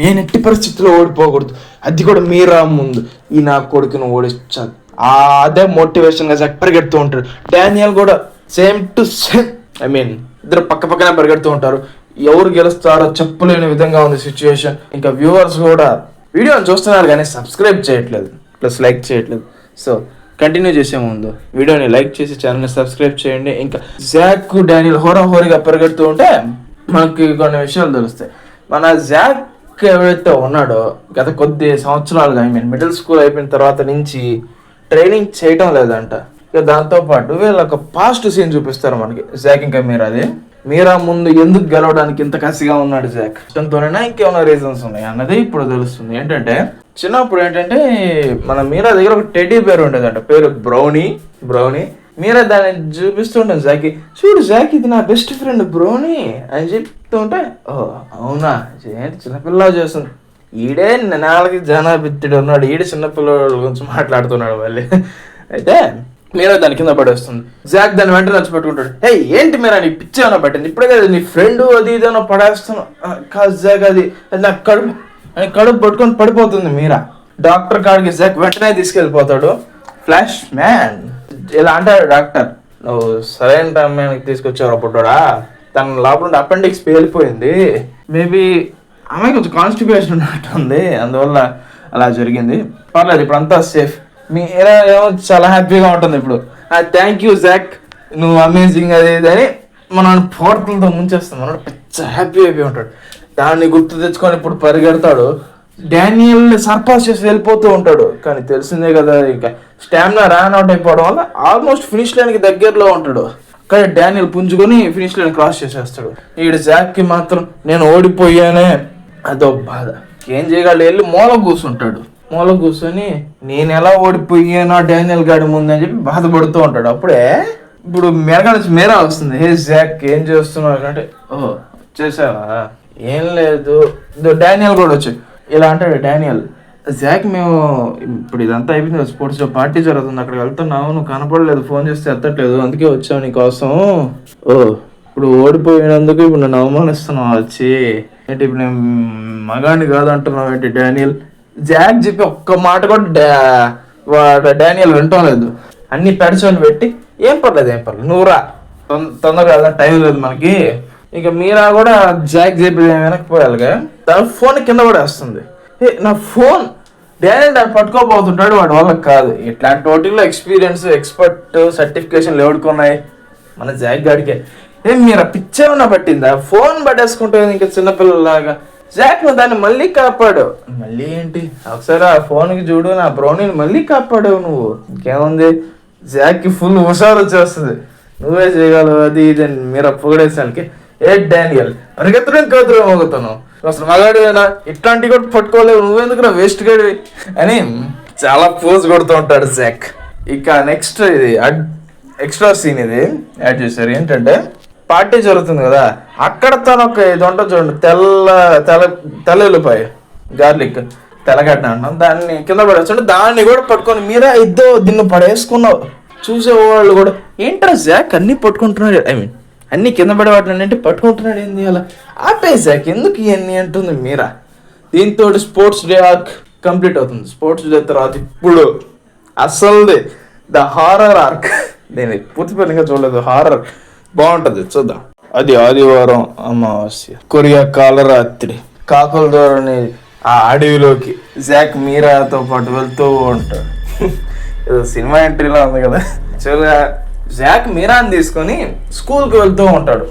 నేను ఎట్టి పరిస్థితుల్లో ఓడిపోకూడదు, అది కూడా మీరా ముందు ఈ నా కొడుకును ఓడించాలి. అదే మోటివేషన్గా జాక్ పరిగెడుతూ ఉంటాడు. డానియల్ కూడా సేమ్ టు సేమ్, ఇద్దరు పక్క పక్కనే పరిగెడుతూ ఉంటారు. ఎవరు గెలుస్తారో చెప్పలేని విధంగా ఉంది సిచ్యువేషన్. ఇంకా వ్యూవర్స్ కూడా వీడియోని చూస్తున్నారు కానీ సబ్స్క్రైబ్ చేయట్లేదు, ప్లస్ లైక్ చేయట్లేదు. సో కంటిన్యూ చేసే ముందు వీడియోని లైక్ చేసి ఛానల్ని సబ్స్క్రైబ్ చేయండి. ఇంకా జాక్ డానియల్ హోరాహోరీగా పరిగెడుతూ ఉంటే మనకి కొన్ని విషయాలు తెలుస్తాయి. మన జాక్ ఎవరైతే ఉన్నాడో గత కొద్ది సంవత్సరాలుగా మిడిల్ స్కూల్ అయిపోయిన తర్వాత నుంచి ట్రైనింగ్ చేయటం లేదంట. ఇక దాంతోపాటు వీళ్ళు ఒక పాస్ట్ సీన్ చూపిస్తారు మనకి జాక్ ఇంకా మీరా ముందు ఎందుకు గెలవడానికి ఇంత కసిగా ఉన్నాడు జాక్. ఇష్టంతోనైనా ఇంకేమైనా రీజన్స్ ఉన్నాయి అన్నది ఇప్పుడు తెలుస్తుంది. ఏంటంటే చిన్నప్పుడు ఏంటంటే మన మీరా దగ్గర ఒక టెడ్డీ పేరు ఉండేదంట, పేరు బ్రౌనీ. మీరా దాన్ని చూపిస్తుంటాను జాకి, చూడు జాక్ ఇది నా బెస్ట్ ఫ్రెండ్ బ్రౌనీ అని చెప్తుంటే, ఓ అవునా ఏంటి చిన్నపిల్ల చేస్తుంది, ఈడే నాలుగు జనాభిత్తుడు ఉన్నాడు, ఈడే చిన్నపిల్లల గురించి మాట్లాడుతున్నాడు మళ్ళీ. అయితే మీరా దాని కింద పడేస్తుంది. జాక్ దాన్ని వెంటనే వచ్చి పెట్టుకుంటాడు. హే ఏంటి మీరా నీ పిచ్చి ఏమైనా పట్టింది, ఇప్పుడే కదా నీ ఫ్రెండ్ అది ఇదేమో పడేస్తున్నావు. కాదు జాక్ అది నాకు కడుపు పట్టుకొని పడిపోతుంది. మీరా డాక్టర్ కాడికి జాక్ వెంటనే తీసుకెళ్ళిపోతాడు. ఫ్లాష్ మ్యాన్ ఇలా అంటాడు డాక్టర్, నువ్వు సరైన టైంకి తీసుకొచ్చావు పుట్టాడా, తన లోపల అపెండిక్స్ పేలిపోయింది, మేబీ ఆమె కొంచెం కాన్స్టిపేషన్ ఉన్నట్టుంది, అందువల్ల అలా జరిగింది, పర్లేదు ఇప్పుడు అంతా సేఫ్. మీరా ఏమో చాలా హ్యాపీగా ఉంటుంది ఇప్పుడు. థ్యాంక్ యూ జాక్, నువ్వు అమేజింగ్ అది ఇది అని మనం ఫోర్తులతో ముంచేస్తాం. మనోడు పెద్ద హ్యాపీ అయిపోయి ఉంటాడు. దాన్ని గుర్తు తెచ్చుకొని ఇప్పుడు పరిగెడతాడు. డానియల్ సర్పాస్ చేసి వెళ్ళిపోతూ ఉంటాడు. కానీ తెలిసిందే కదా ఇక స్టామినా రన్ అవుట్ అయిపోవడం వల్ల ఆల్మోస్ట్ ఫినిష్ లైన్కి దగ్గరలో ఉంటాడు. కానీ డానియల్ పుంజుకొని ఫినిష్ లైన్ క్రాస్ చేసేస్తాడు. ఈడ జాక్కి మాత్రం నేను ఓడిపోయానే అదో బాధ. ఏం చేయగలడు, వెళ్ళి మూల కూర్చొని నేను ఎలా ఓడిపోయానో డానియల్ గాడి ముందు అని చెప్పి బాధపడుతూ ఉంటాడు. అప్పుడే ఇప్పుడు మెరగా నుంచి మీరా వస్తుంది. హే జాక్ ఏం చేస్తున్నావు అంటే, ఓ చేసావా, ఏం లేదు. డానియల్ కూడా వచ్చి ఇలా అంటాడు. డానియల్, జాక్ మేము ఇప్పుడు ఇదంతా అయిపోయింది, స్పోర్ట్స్ డే పార్టీ జరుగుతుంది, అక్కడికి వెళ్తున్నావు, నువ్వు కనపడలేదు, ఫోన్ చేస్తే ఎత్తట్లేదు, అందుకే వచ్చావు నీకోసం. ఓ ఇప్పుడు ఓడిపోయినందుకు ఇప్పుడు నన్ను అవమానిస్తున్నావు వచ్చి, ఏంటి ఇప్పుడు నేను మగాడిని కాదు అంటున్నావు ఏంటి డానియల్. జాక్ చెప్పి ఒక్క మాట కూడా డానియల్ వింటం లేదు. అన్ని పెడచోని పెట్టి ఏం పర్లేదు నువ్వు రా, తొందరగా టైం లేదు మనకి. ఇక మీరా కూడా జాక్ చెప్పి వెనక్కిపోయాలిగా తన ఫోన్ కింద పడేస్తుంది. నా ఫోన్ డానియల్ దాన్ని పట్టుకోబోతుంటాడు, వాడి వాళ్ళకి కాదు. ఇట్లాంటి వాటిల్లో ఎక్స్పీరియన్స్ ఎక్స్పర్ట్ సర్టిఫికేషన్లు ఎవడుకున్నాయి మన జాక్ గాడికే. మీరా పిచ్చేమన్నా పట్టిందా, ఫోన్ పట్టేసుకుంటే ఇంకా చిన్నపిల్లలాగా. జాక్ నువ్వు దాన్ని మళ్ళీ కాపాడు, మళ్ళీ ఏంటి ఒకసారి ఆ ఫోన్కి చూడు, నా బ్రౌనీని మళ్ళీ కాపాడావు నువ్వు, ఇంకేముంది. జాక్కి ఫుల్ హుషారు వచ్చేస్తుంది, నువ్వే చేయగలవు అది ఇది మీరా పొగడేసానికి. ఏ డానియల్ పరిగెత్తడం కాదు మోగుతాను, అసలు మగాడివేనా, ఇట్లాంటివి కూడా పట్టుకోలేవు, నువ్వెందుకు వేస్ట్ గడివి అని చాలా పోజ్ కొడుతూ ఉంటాడు జాక్. ఇక నెక్స్ట్ ఇది ఎక్స్ట్రా సీన్ ఇది యాడ్ చేశారు. ఏంటంటే పార్టీ జరుగుతుంది కదా, అక్కడ తను ఒక ఇది ఉంటుంది చూడండి, తెల్ల ఉల్లిపాయ గార్లిక్ తెల్లగడ్డ అంటాం, దాన్ని కింద పడేస్తుంటే దాన్ని కూడా పట్టుకొని మీరా దీన్ని పడేసుకున్నావు. చూసేవాళ్ళు కూడా ఏంట్రా జాక్ అన్ని పట్టుకుంటున్నాడు, అన్ని కింద పడేవాటిని పట్టుకుంటున్నాడు ఏంది అలా, ఆపే జాక్ ఎందుకు ఇవన్నీ అంటుంది మీరా. దీంతో స్పోర్ట్స్ డే ఆర్క్ కంప్లీట్ అవుతుంది. స్పోర్ట్స్ డే తర్వాత ఇప్పుడు అసలుది ద హారర్ ఆర్క్, నేను పూర్తి పనిగా చూడలేదు, హారర్ బాగుంటది చూద్దాం. అది ఆదివారం అమావాస్య, కొరియా కాలరాత్రి, కాకుల ద్వారాని ఆ అడవిలోకి జాక్ మీరాతో పాటు వెళ్తూ ఉంటాడు. ఏదో సినిమా ఎంట్రీలో ఉంది కదా. యాక్చువల్గా జాక్ మీరాని తీసుకొని స్కూల్కి వెళ్తూ ఉంటాడు.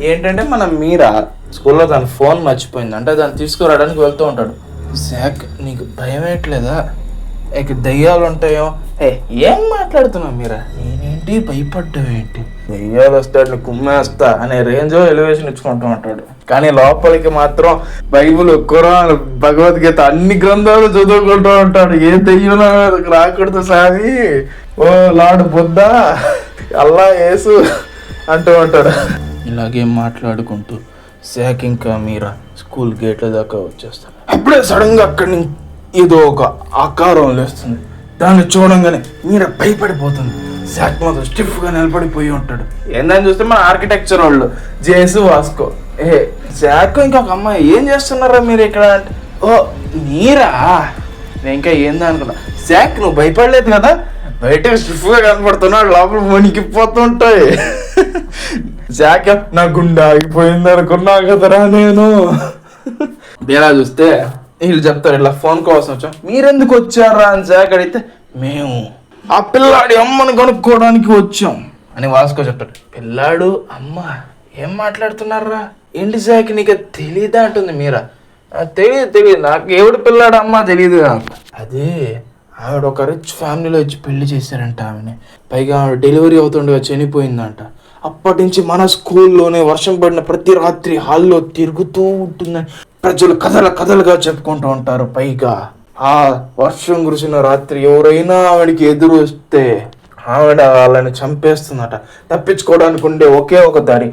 ఏంటంటే మన మీరా స్కూల్లో తన ఫోన్ మర్చిపోయింది, అంటే దాన్ని తీసుకురావడానికి వెళ్తూ ఉంటాడు. జాక్ నీకు భయం వేయట్లేదా, ఇక దయ్యాలు ఉంటాయో, ఏం మాట్లాడుతున్నావు మీరా, నేనేంటి భయపడ్డావు ఏంటి, దయ్యాలు వస్తాడు కుమ్మేస్తా అనే రేంజ్ ఎలివేషన్ ఇచ్చుకుంటూ ఉంటాడు. కానీ లోపలికి మాత్రం బైబుల్, ఖురాన్, భగవద్గీత అన్ని గ్రంథాలు చదువుకుంటూ ఉంటాడు. ఏ దయ్యం రాకూడదు సామి, ఓ లార్డ్ బుద్ధ, అల్లా యేసు అంటూ ఉంటాడు. ఇలాగే మాట్లాడుకుంటూ జాక్ ఇంకా మీరా స్కూల్ గేట్ల దాకా వచ్చేస్తారు. అప్పుడే సడన్ గా అక్కడి నుంచి ఏదో ఒక ఆకారం లేస్తుంది. దాన్ని చూడంగానే మీరా భయపడిపోతుంది. జాక్ మాత్రం స్టిఫ్ గా నిలబడిపోయి ఉంటాడు. ఏందని చూస్తే మన ఆర్కిటెక్చర్ వాళ్ళు జేసు వాస్కో. జాక్ ఇంకొక అమ్మాయి ఏం చేస్తున్నారా మీరు ఇక్కడ అంటే, ఓ మీరా? నేను ఇంకా ఏందా అనుకున్నా. జాక్ నువ్వు భయపడలేదు కదా? బయట స్టిఫ్గా కనపడుతున్నాడు, లోపల వణికిపోతుంటాయి. జాక్ నా గుండె ఆగిపోయింది అనుకున్నా కదరా నేను. ఇలా చూస్తే వీళ్ళు చెప్తారు ఇలా ఫోన్ కోసం వచ్చాం. మీరెందుకు వచ్చారా అని జాక్ అడిగితే మేము ఆ పిల్లాడి అమ్మని కొనుక్కోవడానికి వచ్చాం అని వాస్కో చెప్తాడు. పిల్లాడు అమ్మ ఏం మాట్లాడుతున్నారా? ఏంటి జాక్ నీకు తెలీదా అంటుంది మీరా. తెలియదు నాకు ఎవడు పిల్లాడు అమ్మ తెలియదు. అదే ఆవిడ ఒక రిచ్ ఫ్యామిలీలో వచ్చి పెళ్లి చేశారంట ఆమెని. పైగా ఆవిడ డెలివరీ అవుతుండగా చనిపోయిందంట. అప్పటి నుంచి మన స్కూల్లోనే వర్షం పడిన ప్రతి రాత్రి హాల్లో తిరుగుతూ ఉంటుందని ప్రజలు కథలుగా చెప్పుకుంటూ ఉంటారు. పైగా ఆ వర్షం కురిసిన రాత్రి ఎవరైనా ఆవిడకి ఎదురు వస్తే ఆవిడ వాళ్ళని చంపేస్తుందట. తప్పించుకోవడానికి ఉండే ఒకే ఒక దారి,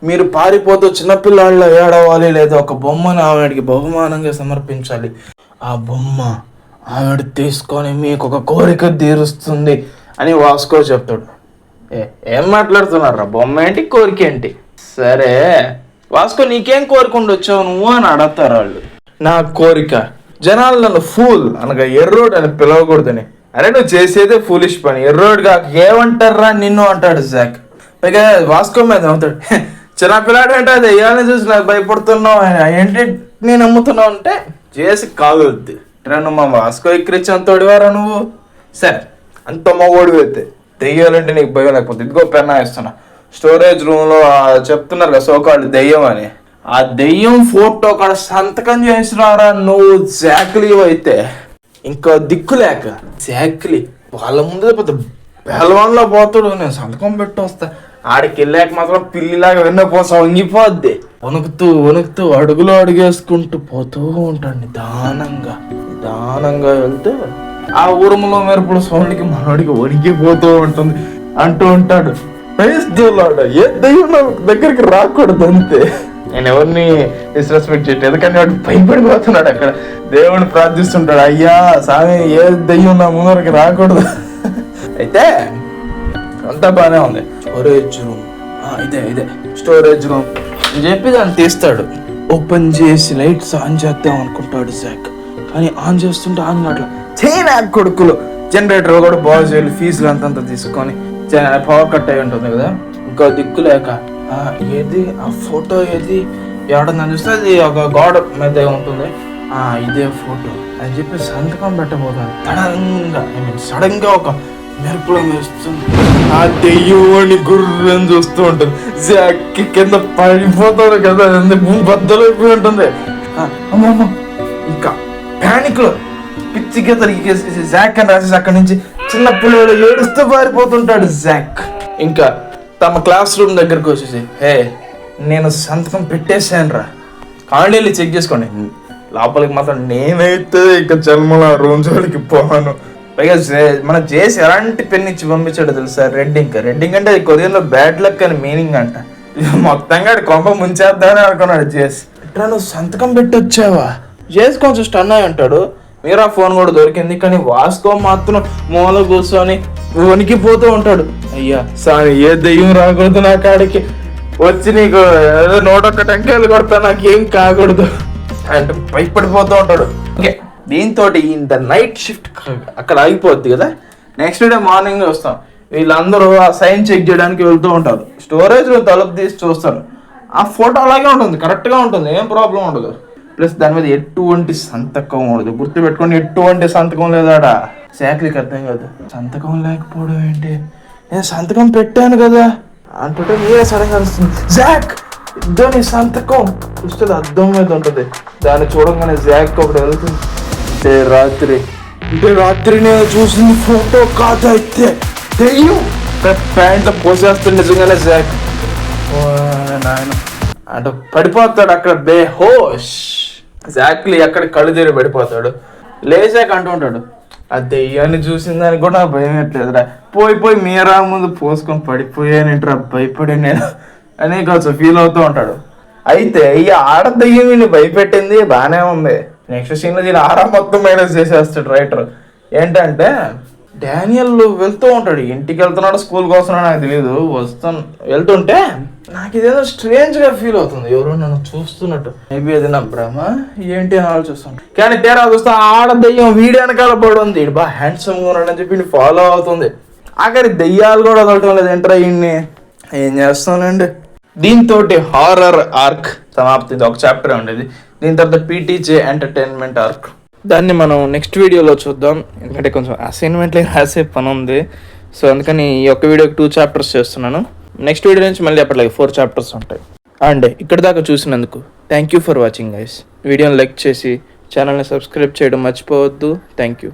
మీరు పారిపోతూ చిన్నపిల్లాళ్ళ ఏడవాలి, లేదా ఒక బొమ్మను ఆవిడకి బహుమానంగా సమర్పించాలి. ఆ బొమ్మ ఆవిడ తీసుకొని మీకు ఒక కోరిక తీరుస్తుంది అని వాస్కో చెప్తాడు. ఏం మాట్లాడుతున్నారా? బొమ్మ ఏంటి, కోరిక ఏంటి? సరే వాస్కో నీకేం కోరిక వచ్చావు నువ్వు అని అడుగుతారు వాళ్ళు. నా కోరిక జనాలు నన్ను ఫూల్ అనగా ఎర్రోడ్ అని పిలవకూడదని. అరే నువ్వు చేసేదే ఫూలిష్ పని, ఎర్రోడ్గా ఏమంటారా నిన్ను అంటాడు జాక్. పైగా వాస్కో మీద అవుతాడు. చిన్నపిల్లాడు అంటే అది వేయాలని చూసి నాకు భయపడుతున్నావు ఏంటి నేను నమ్ముతున్నావు అంటే చేసి కాగొద్ది. నువ్వు మా వాస్కో ఎక్కిరిచ్చంతోడివారా నువ్వు? సరే అంత మగోడు అయితే దెయ్యాలంటే నీకు భయం లేకపోతే ఇదిగో పెన్నా ఇస్తున్నా. స్టోరేజ్ రూమ్లో చెప్తున్నారు కదా సోకాళ్ళు దెయ్యం అని, ఆ దెయ్యం ఫోటో అక్కడ సంతకం చేసినారా నువ్వు జాక్లీ అయితే ఇంకా దిక్కులేక. జాక్లీ వాళ్ళ ముందే పెద్ద బెలవన్లో పోతాడు, నేను సంతకం పెట్టి వస్తా. ఆడికి వెళ్ళాక మాత్రం పిల్లిలాగా వెన్నపోస వంగిపోద్ది. వణుకుతూ అడుగులో అడుగేసుకుంటూ పోతూ ఉంటాడు నిదానంగా వెళ్తే ఆ ఉరుములో మెరుపుల సౌండ్కి మనోడికి వణికిపోతూ ఉంటుంది. అంటూ ఉంటాడు ఏ దయ్యం దగ్గరికి రాకూడదు అంతే. నేను ఎవరిని డిస్రెస్పెక్ట్ చేయట్లేదు, ఎందుకని వాడు భయపడిపోతున్నాడు. అక్కడ దేవుడిని ప్రార్థిస్తుంటాడు, అయ్యా స్వామి ఏ దయ్యం నా ముందరికి రాకూడదు. అయితే అంతా బాగానే ఉంది. స్టోరేజ్ రూమ్ ఇదే స్టోరేజ్ రూమ్ అని చెప్పి దాన్ని తీస్తాడు. ఓపెన్ చేసి లైట్స్ ఆన్ చేద్దాం అనుకుంటాడు జాక్. కానీ ఆన్ చేస్తుంటే ఆన్ కావట్లా. చైనా కొడుకులు జనరేటర్ కూడా బాగు చేయాలి, ఫీజులు అంతంత తీసుకొని పవర్ కట్ అయి ఉంటుంది కదా. ఇంకా దిక్కు లేక ఏది ఆ ఫోటో ఏది ఎవడన్నా చూస్తే అది ఒక గోడ మీద ఉంటుంది, ఇదే ఫోటో అని చెప్పి సంతకం పెట్టబోతాను. సడన్ గా ఒక మెరుపులో మెరుస్తుంది. ఆ దెయ్యాన్ని గుర్రని చూస్తూ ఉంటుంది. జాక్ కింద పడిపోతాడు కదా, బద్దలైపోయి ఉంటుంది. అమ్మమ్మ ఇంకా ప్యానిక్ లో పిచ్చి గీతలకి జాక్ అని రాసేసి అక్కడి నుంచి చిన్న పిల్లలు ఏడుస్తూ పారిపోతుంటాడు జాక్. ఇంకా తమ క్లాస్ రూమ్ దగ్గరకు వచ్చేసి నేను సంతకం పెట్టేసాను రా, కాండీలు చెక్ చేసుకోండి. లోపలికి మాత్రం నేనైతే ఇక జన్మల రూమ్ జోలికి పోను. పైగా మన జేస్ ఎలాంటి పెన్ ఇచ్చి పంపించాడో తెలుసా? రెడ్ ఇంక్ అంటే కొరియన్లో బ్యాడ్ లక్ అని మీనింగ్ అంట. మొత్తంగా కొంప ముంచేద్దామని అనుకున్నాడు జేస్. ఇట్లా నువ్వు సంతకం పెట్టి వచ్చావా? జేస్ కొంచెం స్టన్ అయి ఉంటాడు. మీరా ఫోన్ కూడా దొరికింది, కానీ వాస్కో మాత్రం మూల కూర్చొని వణికిపోతూ ఉంటాడు. అయ్యా సారీ ఏ దెయ్యం రాకూడదు నా కాడికి వచ్చి నీకు ఏదో 101 టెంకాయలు కొడతా, నాకేం కాకూడదు అంటే భయపడిపోతూ ఉంటాడు. ఓకే, దీంతో ఇంత నైట్ షిఫ్ట్ అక్కడ ఆగిపోద్ది కదా. నెక్స్ట్ డే మార్నింగ్ వస్తాం. వీళ్ళందరూ ఆ సైన్ చెక్ చేయడానికి వెళ్తూ ఉంటారు. స్టోరేజ్ తలుపు తీసి చూస్తారు. ఆ ఫోటో అలాగే ఉంటుంది, కరెక్ట్గా ఉంటుంది, ఏం ప్రాబ్లం ఉండదు. ప్లస్ దాని మీద ఎటువంటి సంతకం ఉండదు. గుర్తు పెట్టుకొని ఎటువంటి సంతకం లేదాడా. జాక్లీకి అర్థం కాదు, సంతకం లేకపోవడం ఏంటి, నేను సంతకం పెట్టాను కదా అంటుంటే మీరే సడన్గా వస్తుంది. జాక్ ఇద్దో నీ సంతకం చూస్తే అద్దం మీద ఉంటుంది. దాన్ని చూడంగానే జాక్ ఒకటి వెళ్తుంది. రాత్రి నేను చూసిన ఫోటో కాదు అయితే దెయ్యం ప్యాంట్లో పోసేస్తుంది నిజంగానే జాక్. నాయన అంటే పడిపోతాడు అక్కడ బేహోష్. జాక్లీ అక్కడ కళ్ళు తీరి పడిపోతాడు. లేచాక అంటూ ఉంటాడు, ఆ దెయ్యాన్ని చూసిన దానికి కూడా నాకు భయం ఎట్లేదురా, పోయి మీరా ముందు పోసుకొని పడిపోయానంటరా భయపడి నేను అని కొంచెం ఫీల్ అవుతూ ఉంటాడు. అయితే ఈ ఆడ దెయ్యం వీళ్ళు భయపెట్టింది బాగానే ఉంది. నెక్స్ట్ సీన్లో దీని ఆరా మొత్తం మైనస్ చేసేస్తాడు రైటర్. ఏంటంటే డానియల్ వెళ్తూ ఉంటాడు, ఇంటికి వెళ్తున్నాడు స్కూల్కి వస్తున్నాడు నాకు తెలియదు, వెళ్తుంటే నాకు ఇదేదో స్ట్రేంజ్గా ఫీల్ అవుతుంది, ఎవరో నన్ను చూస్తున్నట్టు. మేబీ అది నా భ్రమ ఏంటి అని ఆలోచిస్తాను. కానీ తేరా చూస్తే ఆడ దెయ్యం వీడి వెనకాల పడి ఉంది, బాగా హ్యాండ్సమ్గా ఉన్నాడని చెప్పి ఫాలో అవుతుంది. ఆఖరి దెయ్యాలు కూడా వదలటం లేదు, ఎంటర్ అయ్యింది. ఏం చేస్తానండి. దీంతో హారర్ ఆర్క్ సమాప్తి. ఇది ఒక చాప్టర్ ఉండేది. దీని తర్వాత పీటీజే ఎంటర్టైన్మెంట్ ఆర్క్, దాన్ని మనం నెక్స్ట్ వీడియోలో చూద్దాం. ఎందుకంటే కొంచెం అసైన్మెంట్లో రాసే పని ఉంది. సో అందుకని ఈ ఒక్క వీడియోకి 2 చాప్టర్స్ చేస్తున్నాను. నెక్స్ట్ వీడియో నుంచి మళ్ళీ అప్పటికి 4 చాప్టర్స్ ఉంటాయి. అండ్ ఇక్కడ దాకా చూసినందుకు thank you for watching guys. వీడియోని లైక్ చేసి ఛానల్ని సబ్స్క్రైబ్ చేయడం మర్చిపోవద్దు. Thank you.